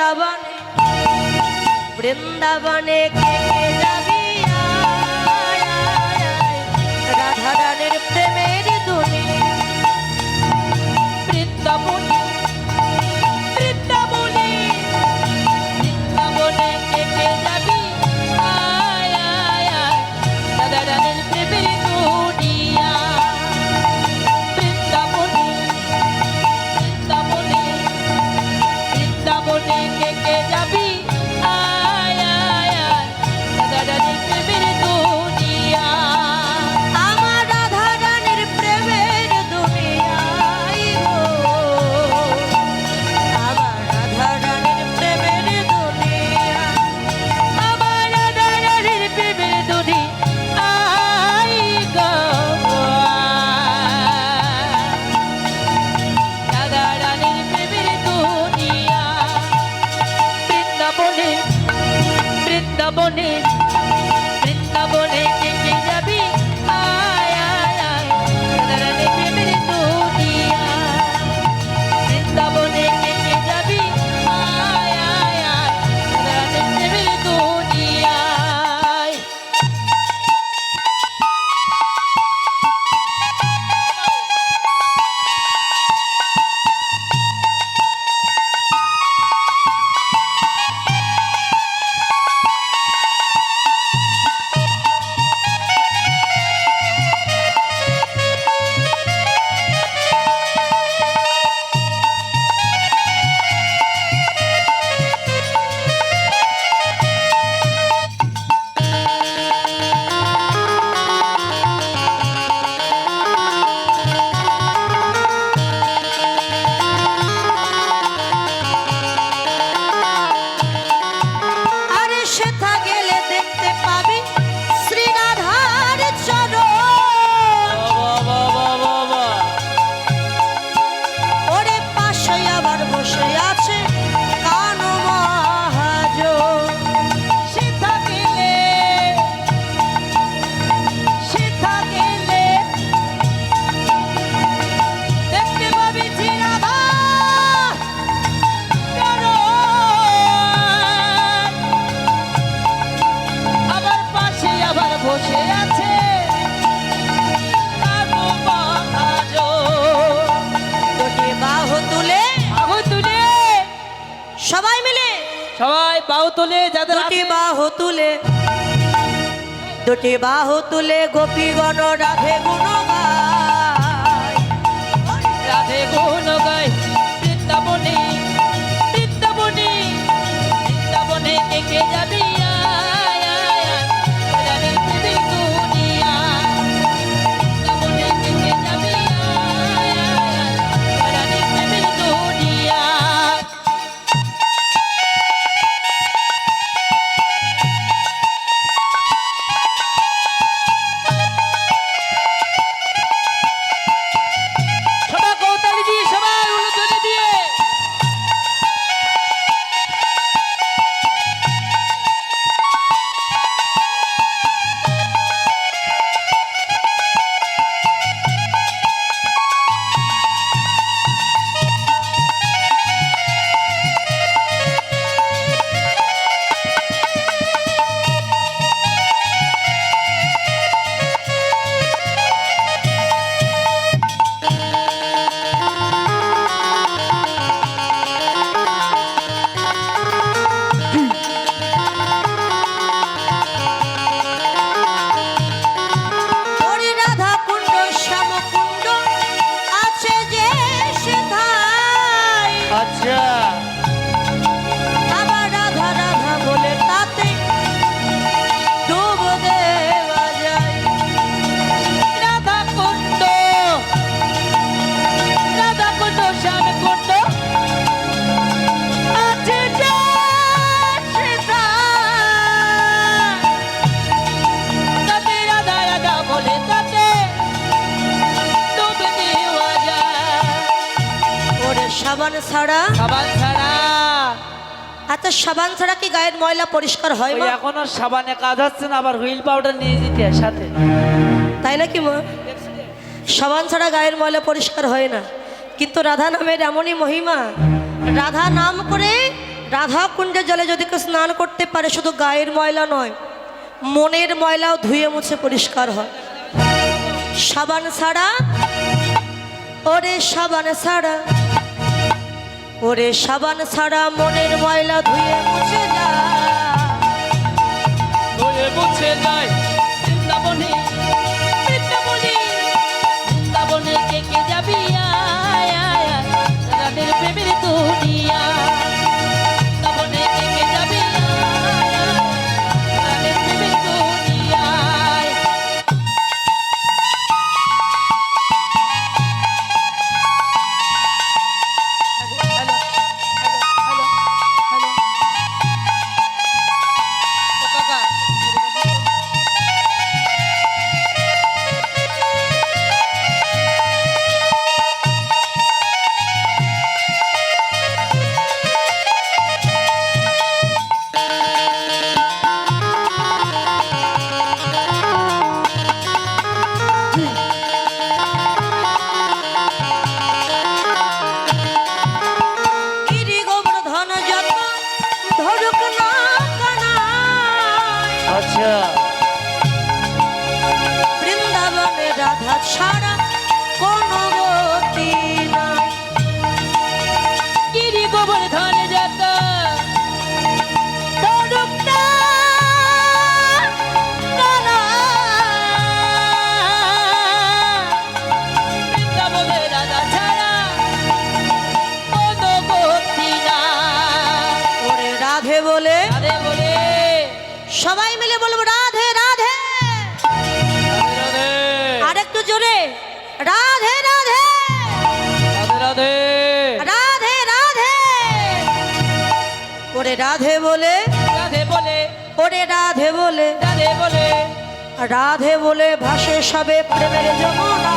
বৃন্দাবনে বৃন্দাবনে কে কে যাবি আয়, আয়, আয়, রাধা রানীর প্রেমের দুনিয়া বৃন্দাবনে বৃন্দাবনে বৃন্দাবনে কে কে যাবি আয়, আয়, আয়, রাধা রানীর প্রেমের দুনিয়া বৃন্দাবনে বৃন্দাবনে বৃন্দাবনে কে কে যাবি আয়, আয়, আয়, রাধা রানীর প্রেমের দুনিয়া আমার রাধা রানীর প্রেমের দুনিয়ায় গো আমার রাধা রানীর প্রেমের দুনিয়া আমার রাধা রানীর প্রেমের দুনিয়ায় গো রাধা রানীর প্রেমের দুনিয়া বৃন্দাবনে বৃন্দাবনে বৃন্দাবনে কে কে যাবি আয়, আয়, আয়, রাধা রানীর প্রেমের দুনিয়া বৃন্দাবনে কে কে যাবি আয়, আয়, আয়, রাধা রানীর প্রেমের দুনিয়ায় আরে সেথা গেলে দেখতে পাবি শ্রীরাধার চরণ ওরে পাশে আবার বসে আছে কান মহাজন সেথা গেলে দেখতে পাবি শ্রীরাধার চরণ আবার পাশে আবার বসে আছে কানু মহাজন। দুটি বাহু তুলে সবাই মিলে সবাই বাহু তুলে যাদের দুটি বাহু তুলে গোপীগণ রাধে গুণ গায় রাধে গুণ গায় বৃন্দাবনে বৃন্দাবনে বৃন্দাবনে কে কে যাবি আয়, আয়, আয়, রাধে প্রেমের দুনিয়া বৃন্দাবনে কে কে যাবি আয়, আয়, আয়, রাধে প্রেমের দুনিয়া সবাই কৌতালি দিয়ে সবাই উলুধ্বনি দিয়ে ওরে রাধা কুণ্ড শ্যাম কুণ্ড আছে যে সেথায় আচ্ছা আবার রাধা রাধা বলে তাতে ডুব দেওয়া যায় রাধা কুণ্ড শ্যাম কুণ্ড আছে যে সেথায় তাতে রাধা রাধা বলে তাতে ডুব দেওয়া যায় ওরে সাবান ছাড়া আচ্ছা সাবান ছাড়া কি গায়ের ময়লা পরিষ্কার হয় ওই মা এখন আর সাবানে কাজ হচ্ছে না, আবার হুইল পাউডার নিয়ে যেতে হয় সাথে। তাই নাকি মা সাবান ছাড়া গায়ের ময়লা পরিষ্কার হয় না কিন্তু রাধা নামের এমনই মহিমা রাধা নাম করে রাধা কুণ্ডের জলে যদি কেউ স্নান করতে পারে, শুধু গায়ের ময়লা নয়, মনের ময়লাও ধুয়ে মুছে পরিষ্কার হয়। সাবান ছাড়া, ওরে সাবান ছাড়া, ওরে সাবান ছাড়া মনের ময়লা ধুয়ে মুছে যায়। ধুয়ে মুছে যায় বৃন্দাবনে, বৃন্দাবনে, বৃন্দাবনে কে কে যাবি আয়, আয়, আয়, রাধের প্রেমের দুনিয়া। বৃন্দাবনে কে কে যাবি আয়, আয়, রাধের প্রেমের দুনিয়ায়। Hello, hello, hello, hello. ও কাকা, গিরি গোবর্ধন যত ধরুক না কানায়, আচ্ছা, বৃন্দাবনে রাধা ছাড়া কোনো গতি নাই। গিরি গোবর্ধন যত ধরুক না কানায়, বৃন্দাবনে রাধা ছাড়া কোনো গতি নাই। ওরে রাধে বলে রাধে বলে, সবাই মিলে বলবো রাধে রাধে। রাধে রাধে, আর একটু জোরে, রাধে রাধে, রাধে রাধে, রাধে রাধে। ওরে রাধে বলে, রাধে বলে, ওরে রাধে বলে, রাধে বলে, রাধে বলে ভাসে সবে প্রেমের যমুনা।